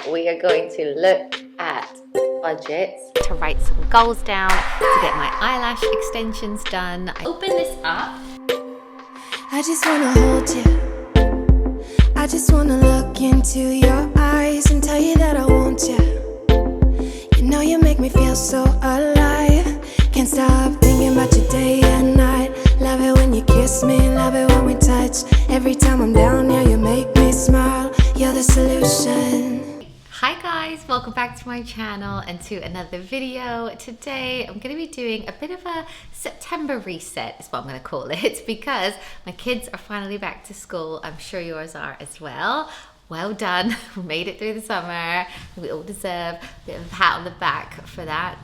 we are going to look at budgets. To write some goals down, to get my eyelash extensions done. I open this up. I just wanna hold you. I just wanna look into your eyes and tell you that I want you. You know you make me feel so alive. Can't stop thinking about you day and night. Love it when you kiss me, love it when we touch. Every time I'm down here, you make me smile. You're the solution. Hi guys, welcome back to my channel and to another video. Today I'm going to be doing a bit of a September reset is what I'm going to call it, because my kids are finally back to school. I'm sure yours are as well. Well done, we made it through the summer. We all deserve a bit of a pat on the back for that.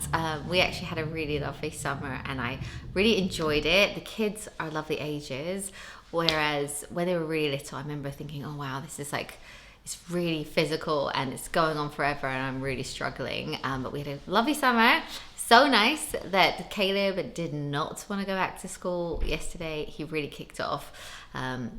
We actually had a really lovely summer and I really enjoyed it. The kids are lovely ages, whereas when they were really little I remember thinking, oh wow, this is like, it's really physical and it's going on forever and I'm really struggling. But we had a lovely summer. So nice that Caleb did not want to go back to school yesterday. He really kicked off.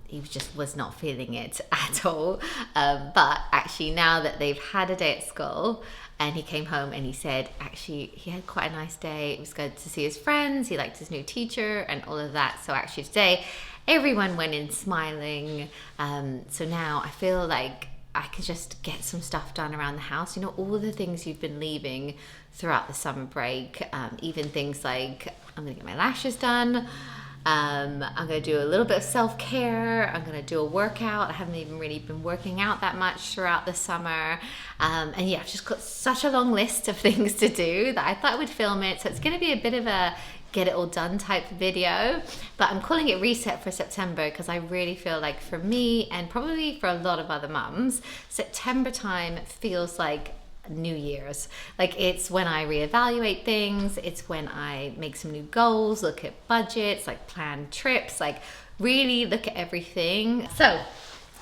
He just was not feeling it at all. But actually now that they've had a day at school and he came home and he said actually he had quite a nice day. It was good to see his friends. He liked his new teacher and all of that. So actually today everyone went in smiling. So now I feel like I could just get some stuff done around the house. You know, all the things you've been leaving throughout the summer break, even things like I'm gonna get my lashes done. I'm gonna do a little bit of self-care. I'm gonna do a workout. I haven't even really been working out that much throughout the summer. And yeah, I've just got such a long list of things to do that I thought I would film it. So it's gonna be a bit of a get it all done type video, but I'm calling it reset for September because I really feel like for me and probably for a lot of other mums, September time feels like New Year's. Like it's when I reevaluate things, it's when I make some new goals, look at budgets, like plan trips, like really look at everything. So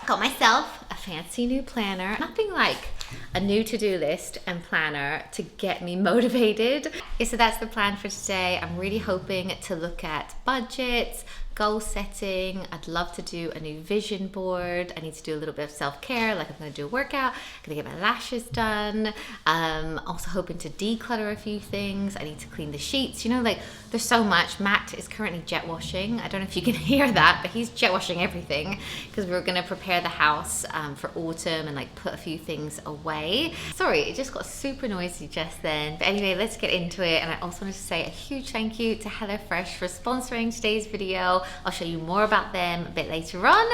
got myself a fancy new planner, nothing like a new to-do list and planner to get me motivated. Okay, so that's the plan for today. I'm really hoping to look at budgets, goal setting. I'd love to do a new vision board. I need to do a little bit of self-care, like I'm going to do a workout. I'm going to get my lashes done. Also hoping to declutter a few things. I need to clean the sheets. You know, like there's so much. Matt is currently jet washing. I don't know if you can hear that, but he's jet washing everything because we're going to prepare the house for autumn and like put a few things away. Sorry, it just got super noisy just then. But anyway, let's get into it. And I also wanted to say a huge thank you to HelloFresh for sponsoring today's video. I'll show you more about them a bit later on.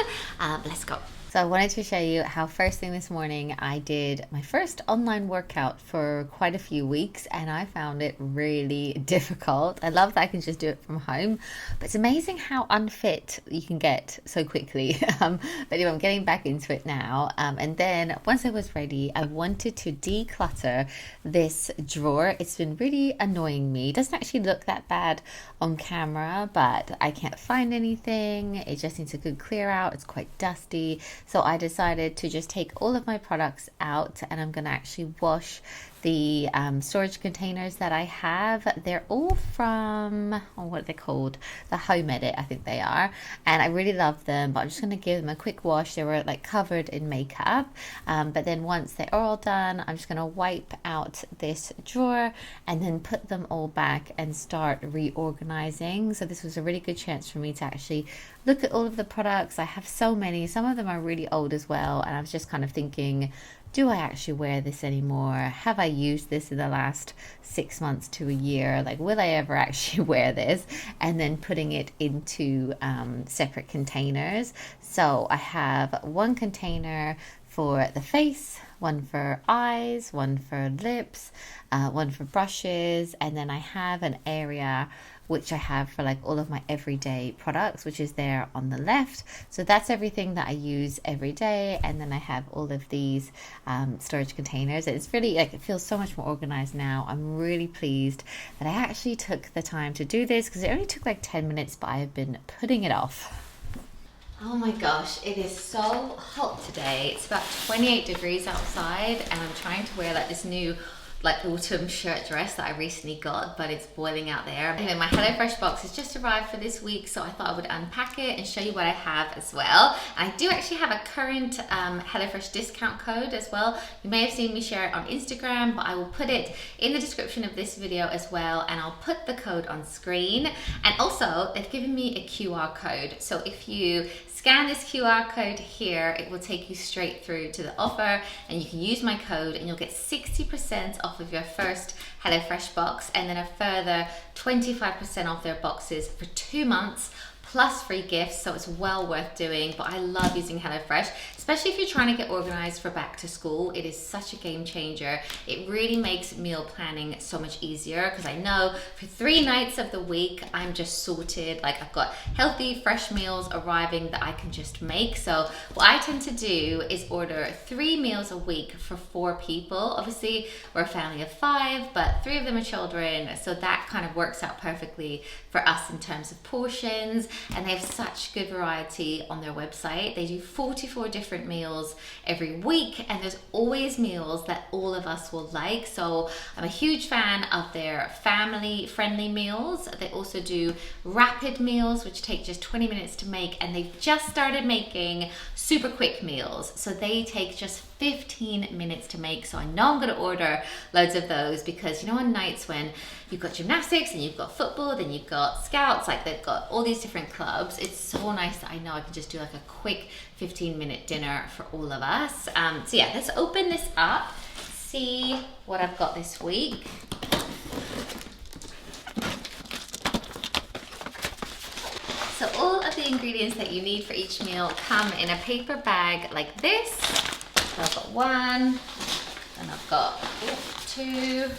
Let's go. So I wanted to show you how first thing this morning I did my first online workout for quite a few weeks and I found it really difficult. I love that I can just do it from home, but it's amazing how unfit you can get so quickly. But anyway, I'm getting back into it now. And then once I was ready, I wanted to declutter this drawer. It's been really annoying me. It doesn't actually look that bad on camera, but I can't find anything. It just needs a good clear out. It's quite dusty. So I decided to just take all of my products out and I'm going to actually wash the storage containers that I have. They're all from, what are they called? The Home Edit, I think they are. And I really love them, but I'm just going to give them a quick wash. They were like covered in makeup. But then once they're all done, I'm just going to wipe out this drawer and then put them all back and start reorganizing. So this was a really good chance for me to actually look at all of the products. I have so many. Some of them are really old as well. And I was just kind of thinking, do I actually wear this anymore? Have I used this in the last 6 months to a year? Like, will I ever actually wear this? And then putting it into separate containers. So I have one container for the face, one for eyes, one for lips, one for brushes, and then I have an area which I have for like all of my everyday products, which is there on the left. So that's everything that I use every day. And then I have all of these storage containers. It's really like, it feels so much more organized now. I'm really pleased that I actually took the time to do this because it only took like 10 minutes, but I have been putting it off. Oh my gosh, it is so hot today. It's about 28 degrees outside and I'm trying to wear like this new like autumn shirt dress that I recently got, but it's boiling out there. Anyway, my HelloFresh box has just arrived for this week, so I thought I would unpack it and show you what I have as well. I do actually have a current HelloFresh discount code as well. You may have seen me share it on Instagram, but I will put it in the description of this video as well, and I'll put the code on screen. And also, they've given me a QR code, so if you scan this QR code here, it will take you straight through to the offer, and you can use my code and you'll get 60% off of your first HelloFresh box, and then a further 25% off their boxes for 2 months plus free gifts, so it's well worth doing. But I love using HelloFresh, especially if you're trying to get organized for back to school. It is such a game changer. It really makes meal planning so much easier, because I know for 3 nights of the week I'm just sorted. Like, I've got healthy fresh meals arriving that I can just make. So what I tend to do is order 3 meals a week for 4 people. Obviously we're a family of 5, but 3 of them are children, so that kind of works out perfectly for us in terms of portions. And they have such good variety on their website. They do 44 different meals every week, and there's always meals that all of us will like. So I'm a huge fan of their family friendly meals. They also do rapid meals, which take just 20 minutes to make, and they've just started making super quick meals, so they take just 15 minutes to make. So I know I'm going to order loads of those, because you know, on nights when you've got gymnastics and you've got football, then you've got scouts, like they've got all these different clubs, it's so nice that I know I can just do like a quick 15-minute dinner for all of us. So yeah, let's open this up, see what I've got this week. So all of the ingredients that you need for each meal come in a paper bag like this. So I've got 1, and I've got 2,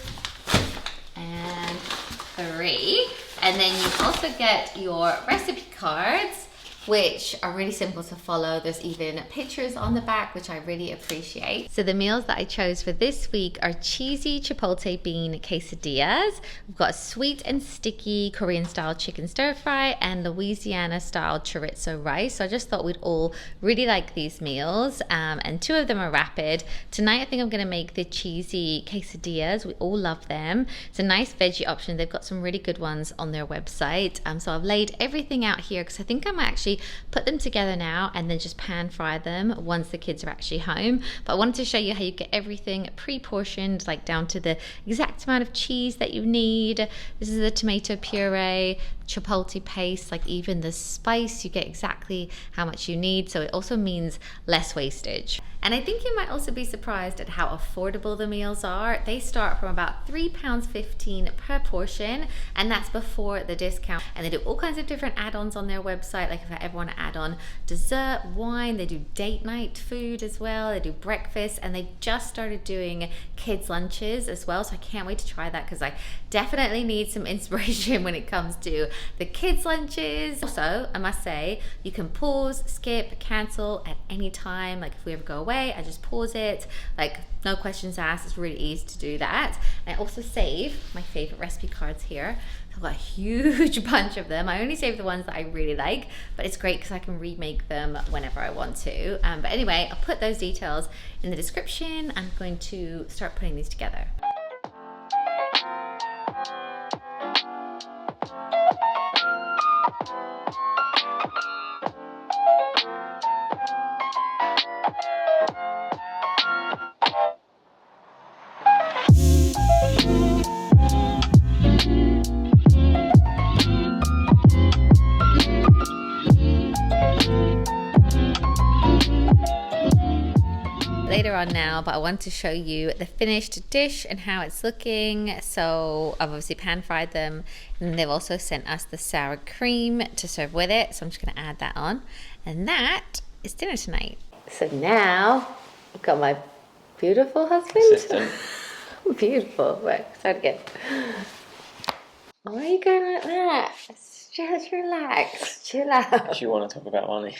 and 3. And then you also get your recipe cards, which are really simple to follow. There's even pictures on the back, which I really appreciate. So the meals that I chose for this week are cheesy chipotle bean quesadillas. We've got sweet and sticky Korean style chicken stir fry and Louisiana style chorizo rice. So I just thought we'd all really like these meals, and 2 of them are rapid. Tonight I think I'm gonna make the cheesy quesadillas. We all love them. It's a nice veggie option. They've got some really good ones on their website. So I've laid everything out here, because I think I might actually put them together now and then just pan fry them once the kids are actually home. But I wanted to show you how you get everything pre-portioned, like down to the exact amount of cheese that you need. This is the tomato puree, chipotle paste, like even the spice, you get exactly how much you need. So it also means less wastage. And I think you might also be surprised at how affordable the meals are. They start from about £3.15 per portion, and that's before the discount. And they do all kinds of different add-ons on their website. Like if I ever want to add on dessert, wine, they do date night food as well. They do breakfast, and they've just started doing kids lunches as well. So I can't wait to try that, because I definitely need some inspiration when it comes to the kids lunches. Also, I must say, you can pause, skip, cancel at any time. Like if we ever go away, I just pause it, like no questions asked. It's really easy to do that. And I also save my favorite recipe cards here. I've got a huge bunch of them. I only save the ones that I really like, but it's great because I can remake them whenever I want to. But anyway, I'll put those details in the description. I'm going to start putting these together. Later on now, but I want to show you the finished dish and how it's looking. So I've obviously pan fried them, and they've also sent us the sour cream to serve with it. So I'm just going to add that on, and that is dinner tonight. So now I've got my beautiful husband. Assistant. Beautiful. Right, start again. Why are you going like that? Just relax, chill out. Do you want to talk about money?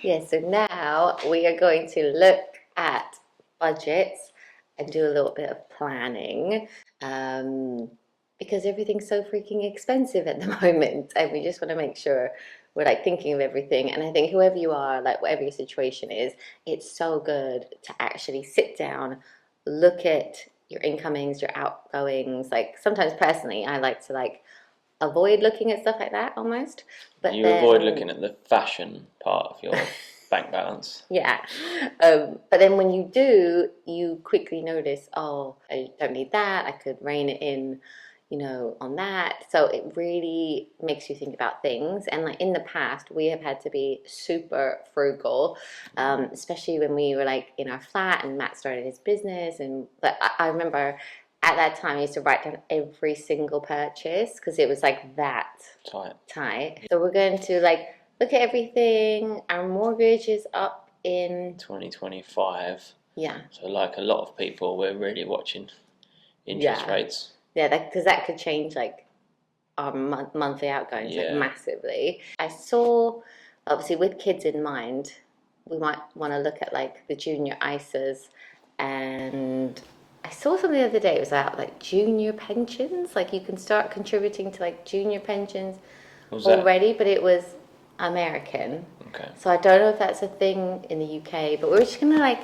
Yeah, so now we are going to look at budgets and do a little bit of planning, because everything's so freaking expensive at the moment, and we just want to make sure we're like thinking of everything. And I think whoever you are, like whatever your situation is, it's so good to actually sit down, look at your incomings, your outgoings. Like sometimes personally, I like to like avoid looking at stuff like that almost. But You then, avoid looking at the fashion part of your bank balance. yeah. But then when you do, you quickly notice, oh, I don't need that. I could rein it in, on that. So it really makes you think about things. And like in the past, we have had to be super frugal, especially when we were like in our flat and Matt started his business. But I remember at that time I used to write down every single purchase because it was like that tight. So we're going to like look at everything. Our mortgage is up in 2025. Yeah. So like a lot of people, we're really watching interest rates. Yeah, because that could change like our monthly outgoings like massively. I saw, obviously with kids in mind, we might want to look at like the junior ISAs, and I saw something the other day. It was about like junior pensions. Like you can start contributing to like junior pensions already, but it was American. Okay. So I don't know if that's a thing in the UK, but we're just gonna like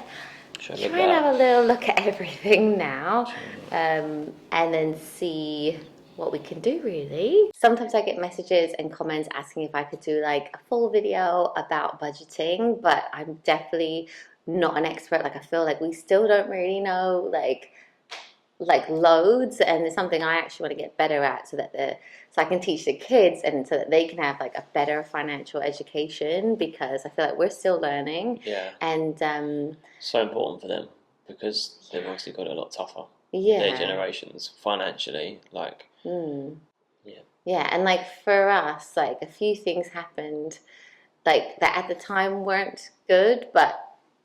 try and have a little look at everything now, and then see what we can do really. Sometimes I get messages and comments asking if I could do like a full video about budgeting, but I'm definitely not an expert. Like I feel like we still don't really know like loads, and it's something I actually want to get better at so I can teach the kids and so that they can have like a better financial education, because I feel like we're still learning. Yeah. And so important for them because they've obviously got it a lot tougher. Yeah. Their generations financially, like. Yeah, and like for us, like a few things happened like that at the time weren't good, but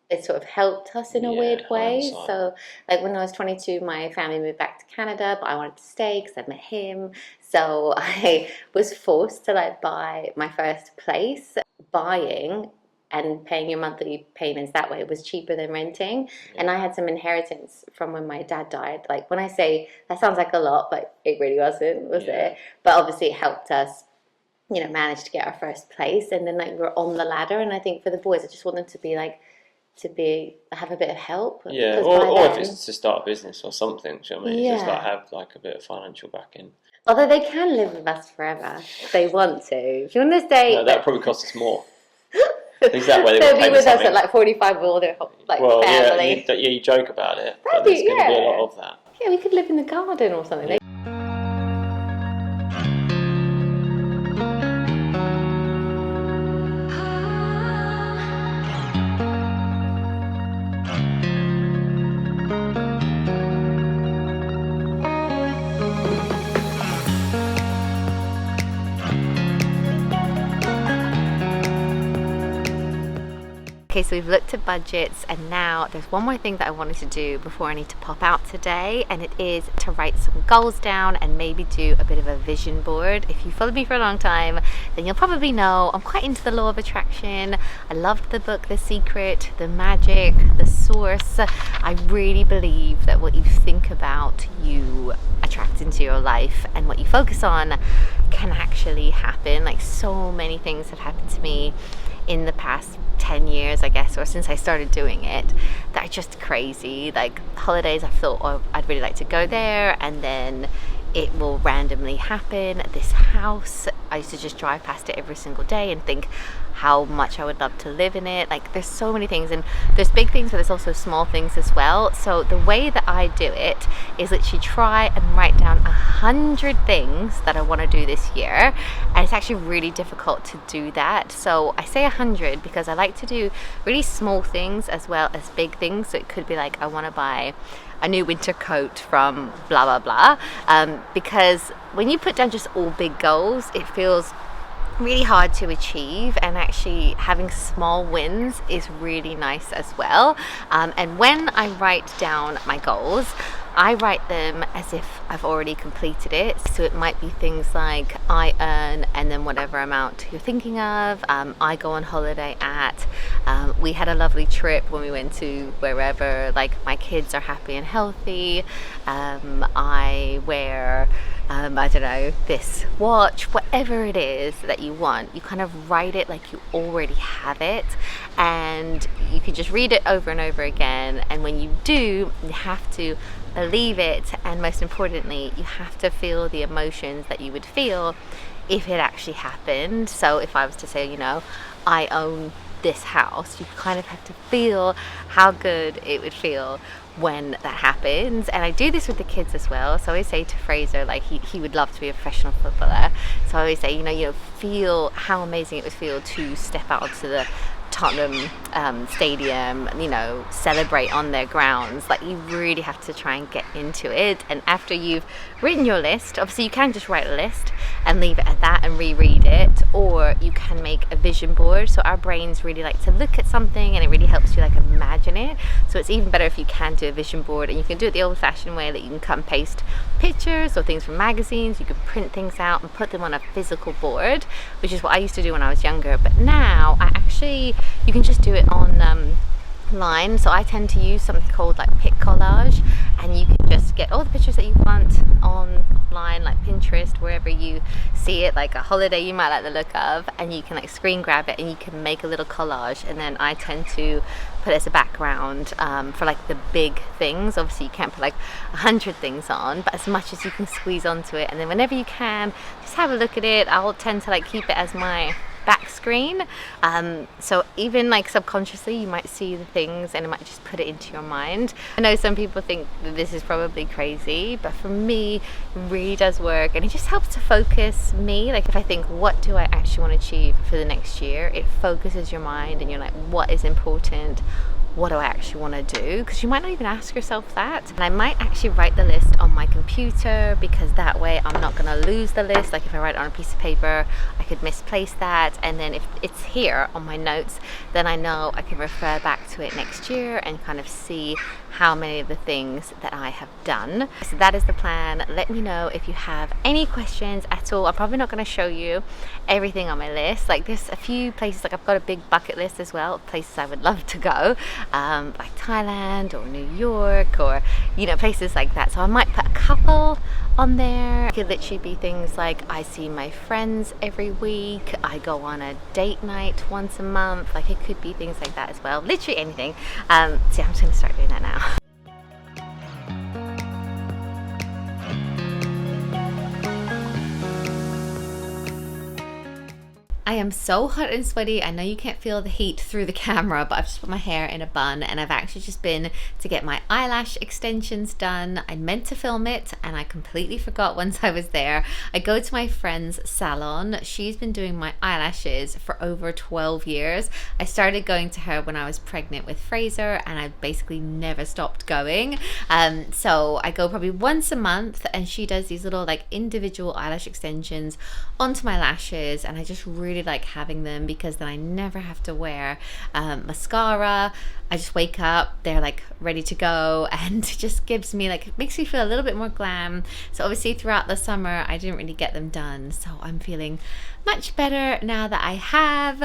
it sort of helped us in a weird way. So like when I was 22, my family moved back to Canada, but I wanted to stay because I met him. So I was forced to like buy my first place. Buying and paying your monthly payments that way was cheaper than renting. Yeah. And I had some inheritance from when my dad died. Like when I say that sounds like a lot, but it really wasn't, was it? But obviously it helped us, manage to get our first place. And then like we're on the ladder. And I think for the boys, I just want them to be like, have a bit of help. Yeah, or if it's to start a business or something, do you know what I mean? Yeah. Just like have like a bit of financial backing. Although they can live with us forever if they want to. If you want to stay... No, that probably costs us more. At least that way they'll be with us at like 45 with all their family. Yeah, you joke about it, but there's going to be a lot of that. Yeah, we could live in the garden or something. Okay, so we've looked at budgets, and now there's one more thing that I wanted to do before I need to pop out today, and it is to write some goals down and maybe do a bit of a vision board. If you followed me for a long time, then you'll probably know I'm quite into the law of attraction. I loved the book The Secret, The Magic, The Source. I really believe that what you think about, you attract into your life, and what you focus on can actually happen. Like so many things have happened to me in the past 10 years, I guess, or since I started doing it, that are just crazy. Like holidays, I thought, oh, I'd really like to go there, and then it will randomly happen. This house, I used to just drive past it every single day and think how much I would love to live in it. Like there's so many things, and there's big things, but there's also small things as well. So the way that I do it is literally try and write down 100 things that I want to do this year, and it's actually really difficult to do that. So I say 100 because I like to do really small things as well as big things. So it could be like I want to buy a new winter coat from blah blah blah, because when you put down just all big goals, it feels really hard to achieve, and actually having small wins is really nice as well. And when I write down my goals, I write them as if I've already completed it. So it might be things like I earn, and then whatever amount you're thinking of. I go on holiday at, we had a lovely trip when we went to wherever, like my kids are happy and healthy. I wear I don't know, this watch, whatever it is that you want, you kind of write it like you already have it, and you can just read it over and over again. And when you do, you have to believe it, and most importantly, you have to feel the emotions that you would feel if it actually happened. So if I was to say, you know, I own this house, you kind of have to feel how good it would feel when that happens. And I do this with the kids as well. So I always say to Fraser, like he would love to be a professional footballer, so I always say, you know, feel how amazing it would feel to step out onto the Tottenham stadium, you know, celebrate on their grounds. Like, you really have to try and get into it. And after you've written your list, obviously you can just write a list and leave it at that and reread it, or you can make a vision board. So our brains really like to look at something, and it really helps you like imagine it. So it's even better if you can do a vision board, and you can do it the old-fashioned way, that you can cut and paste pictures or things from magazines. You can print things out and put them on a physical board, which is what I used to do when I was younger. But now you can just do it on line. So I tend to use something called like Pic Collage, and you can just get all the pictures that you want online, like Pinterest, wherever you see it, like a holiday you might like the look of, and you can like screen grab it and you can make a little collage. And then I tend to put it as a background for like the big things. Obviously you can't put like 100 things on, but as much as you can squeeze onto it. And then whenever you can, just have a look at it. I'll tend to like keep it as my back screen, so even like subconsciously you might see the things and it might just put it into your mind. I know some people think that this is probably crazy, but for me it really does work, and it just helps to focus me. Like, if I think, what do I actually want to achieve for the next year, it focuses your mind and you're like, what is important? What do I actually want to do? Because you might not even ask yourself that. And I might actually write the list on my computer, because that way I'm not going to lose the list. Like, if I write it on a piece of paper, I could misplace that, and then if it's here on my notes, then I know I can refer back to it next year and kind of see how many of the things that I have done. So that is the plan. Let me know if you have any questions at all. I'm probably not going to show you everything on my list. Like, there's a few places, like I've got a big bucket list as well, places I would love to go, like Thailand or New York, or, you know, places like that. So I might put a couple on there. It could literally be things like, I see my friends every week, I go on a date night once a month. Like, it could be things like that as well, literally anything. So yeah, I'm just going to start doing that now. I am so hot and sweaty. I know you can't feel the heat through the camera, but I've just put my hair in a bun, and I've actually just been to get my eyelash extensions done. I meant to film it and I completely forgot once I was there. I go to my friend's salon. She's been doing my eyelashes for over 12 years. I started going to her when I was pregnant with Fraser, and I basically never stopped going. So I go probably once a month, and she does these little like individual eyelash extensions onto my lashes, and I just really like having them, because then I never have to wear mascara. I just wake up, they're like ready to go, and it just gives me like, it makes me feel a little bit more glam. So obviously throughout the summer I didn't really get them done, so I'm feeling much better now that I have.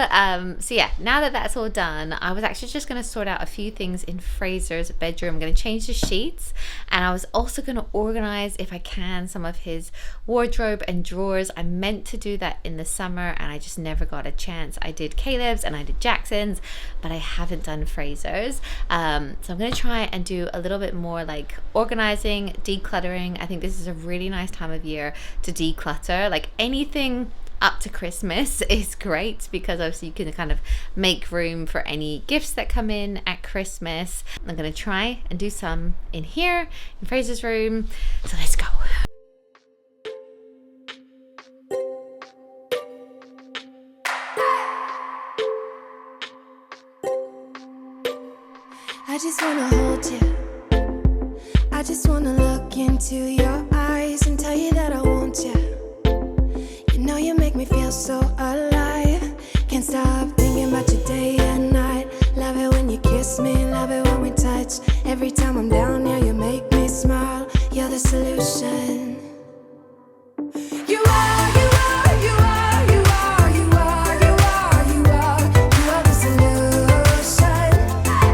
So yeah, now that that's all done, I was actually just going to sort out a few things in Fraser's bedroom. I'm going to change the sheets, and I was also going to organize, if I can, some of his wardrobe and drawers. I meant to do that in the summer and I just never got a chance. I did Caleb's and I did Jackson's, but I haven't done Fraser's. So I'm going to try and do a little bit more like organizing, decluttering. I think this is a really nice time of year to declutter. Like, anything up to Christmas is great, because obviously you can kind of make room for any gifts that come in at Christmas. I'm going to try and do some in here in Fraser's room. So let's go. I just wanna hold you. I just wanna look into your eyes and tell you that I want you. You know you make me feel so alive. Can't stop thinking about you day and night. Love it when you kiss me, love it when we touch. Every time I'm down, yeah, you make me smile. You're the solution. You are, you are, you are, you are, you are, you are, you are. You are the solution.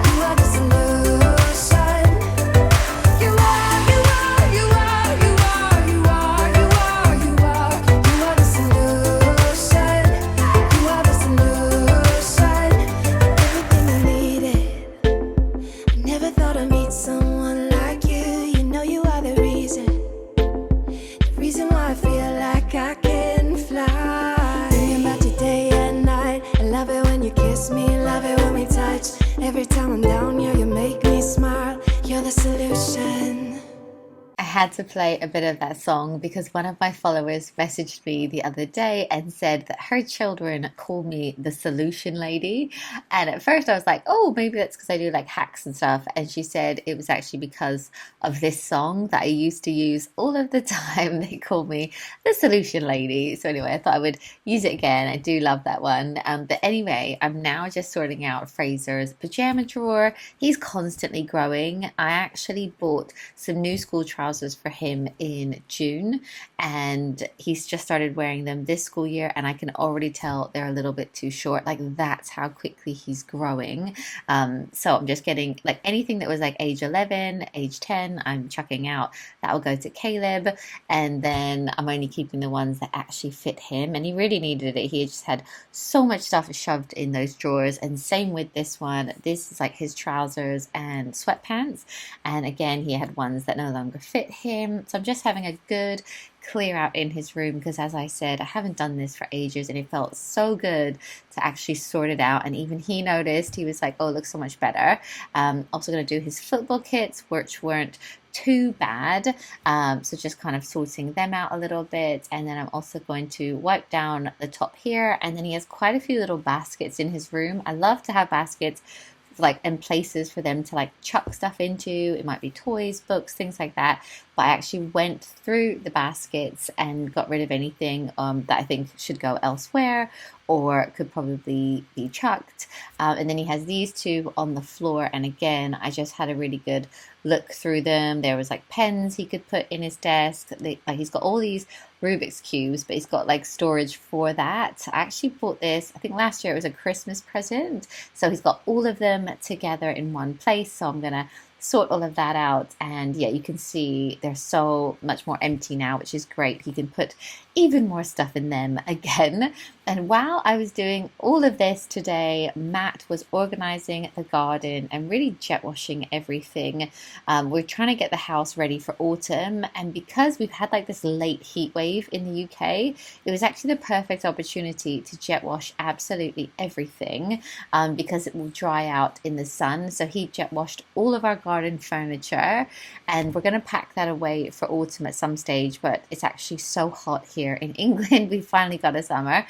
You are the solution. You are, you are, you are, you are, you are, you are, You're the solution. I had to play a bit of that song because one of my followers messaged me the other day and said that her children call me the solution lady. And at first I was like, oh, maybe that's because I do like hacks and stuff. And she said it was actually because of this song that I used to use all of the time. They call me the solution lady. So anyway, I thought I would use it again. I do love that one. But anyway, I'm now just sorting out Fraser's pajama drawer. He's constantly growing. I actually bought some new school trousers for him in June, and he's just started wearing them this school year, and I can already tell they're a little bit too short. Like, that's how quickly he's growing. So I'm just getting like anything that was like age 11, age 10, I'm chucking out. That will go to Caleb, and then I'm only keeping the ones that actually fit him, and he really needed it. He just had so much stuff shoved in those drawers. And same with this one. This is like his trousers and sweatpants, and again he had ones that no longer fit him. So I'm just having a good clear out in his room because, as I said, I haven't done this for ages, and it felt so good to actually sort it out. And even he noticed. He was like, oh, it looks so much better. Also going to do his football kits, which weren't too bad, so just kind of sorting them out a little bit. And then I'm also going to wipe down the top here, and then he has quite a few little baskets in his room. I love to have baskets like and places for them to like chuck stuff into. It might be toys, books, things like that. But I actually went through the baskets and got rid of anything that I think should go elsewhere or could probably be chucked. And then he has these two on the floor, and again I just had a really good look through them. There was like pens he could put in his desk. Like, he's got all these Rubik's cubes, but he's got like storage for that. I actually bought this, I think last year. It was a Christmas present, so he's got all of them together in one place. So I'm gonna sort all of that out, and yeah, you can see they're so much more empty now, which is great. He can put even more stuff in them again. And while I was doing all of this today, Matt was organizing the garden and really jet washing everything. We're trying to get the house ready for autumn, and because we've had like this late heat wave in the UK, it was actually the perfect opportunity to jet wash absolutely everything, because it will dry out in the sun. So he jet washed all of our garden furniture, and we're going to pack that away for autumn at some stage. But it's actually so hot here in England. We finally got a summer,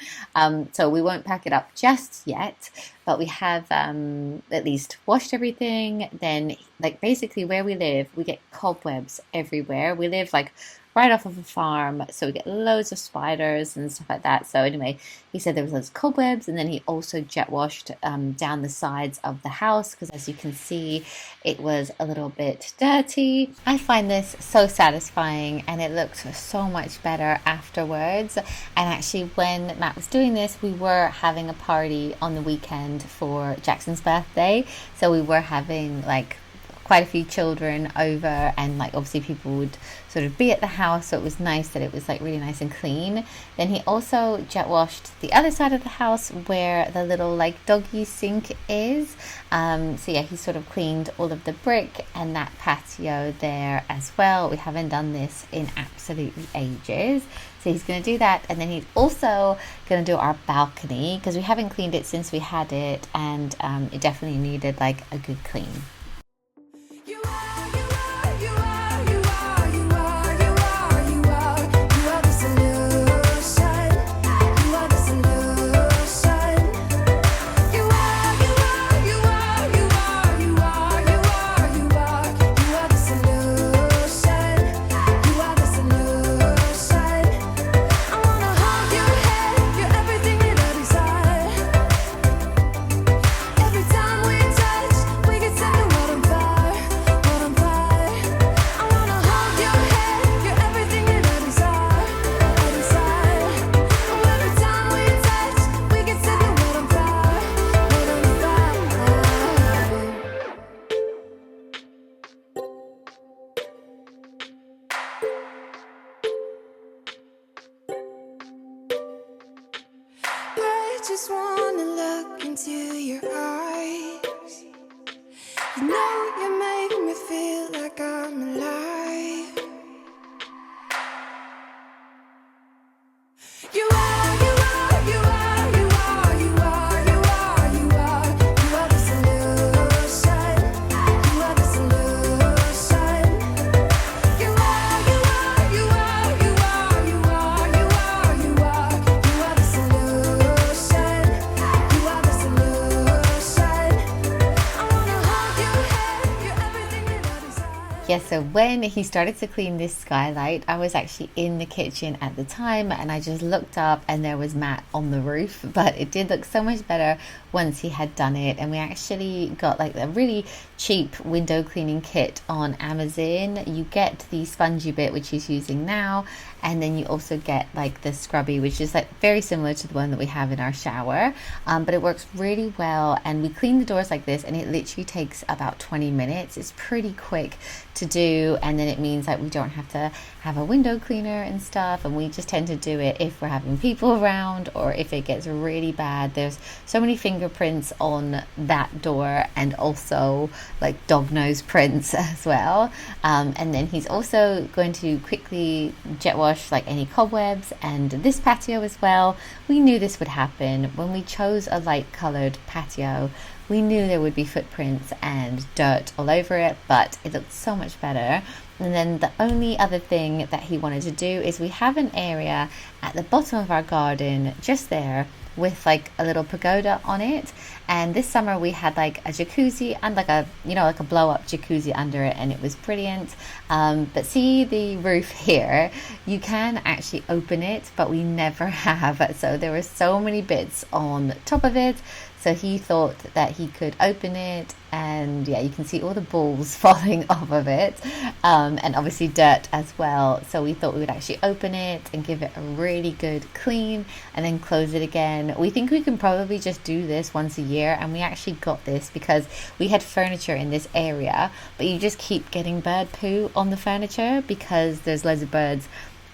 so we won't pack it up just yet, but we have at least washed everything. Then, like, basically where we live, we get cobwebs everywhere. We live like right off of a farm, so we get loads of spiders and stuff like that. So anyway, he said there was loads of cobwebs, and then he also jet washed down the sides of the house, because as you can see, it was a little bit dirty. I find this so satisfying, and it looks so much better afterwards. And actually, when Matt was doing this, we were having a party on the weekend for Jackson's birthday, so we were having like quite a few children over, and like obviously people would sort of be at the house, so it was nice that it was like really nice and clean. Then he also jet washed the other side of the house where the little like doggy sink is. So yeah, he sort of cleaned all of the brick and that patio there as well. We haven't done this in absolutely ages, so he's going to do that. And then he's also going to do our balcony, because we haven't cleaned it since we had it, and it definitely needed like a good clean. Just wanna look into your eyes. You know you make me feel like I'm alive. You are, you are, you are, you are, you are, you are, you are, you are the solution. You are the solution. Yeah, so when he started to clean this skylight, I was actually in the kitchen at the time and I just looked up and there was Matt on the roof, but it did look so much better once he had done it. And we actually got like a really cheap window cleaning kit on Amazon. You get the spongy bit, which he's using now, and then you also get like the scrubby, which is like very similar to the one that we have in our shower, but it works really well. And we clean the doors like this and it literally takes about 20 minutes. It's pretty quick to do, and then it means that we don't have to have a window cleaner and stuff, and we just tend to do it if we're having people around or if it gets really bad. There's so many fingerprints on that door and also like dog nose prints as well, and then he's also going to quickly jet wash like any cobwebs and this patio as well. We knew this would happen when we chose a light colored patio. We knew there would be footprints and dirt all over it, but it looked so much better. And then the only other thing that he wanted to do is we have an area at the bottom of our garden just there with like a little pagoda on it, and this summer we had like a jacuzzi and like a, you know, like a blow up jacuzzi under it, and it was brilliant. But see the roof here, you can actually open it, but we never have, so there were so many bits on top of it. So he thought that he could open it, and yeah, you can see all the balls falling off of it, and obviously dirt as well. So we thought we would actually open it and give it a really good clean and then close it again. We think we can probably just do this once a year, and we actually got this because we had furniture in this area, but you just keep getting bird poo on the furniture because there's loads of birds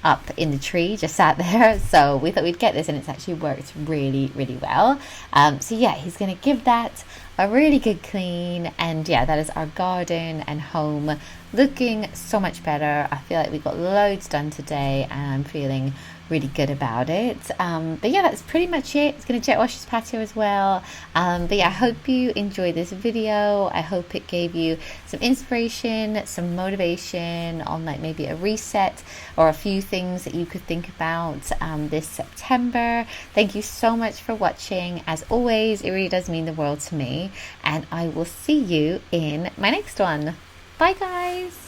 up in the tree just sat there. So we thought we'd get this, and it's actually worked really well. So yeah, he's gonna give that a really good clean, and yeah, that is our garden and home looking so much better. I feel like we got loads done today and I'm feeling really good about it. But yeah, that's pretty much it. It's going to jet wash his patio as well. But yeah, I hope you enjoyed this video. I hope it gave you some inspiration, some motivation on like maybe a reset or a few things that you could think about this September. Thank you so much for watching. As always, it really does mean the world to me, and I will see you in my next one. Bye guys.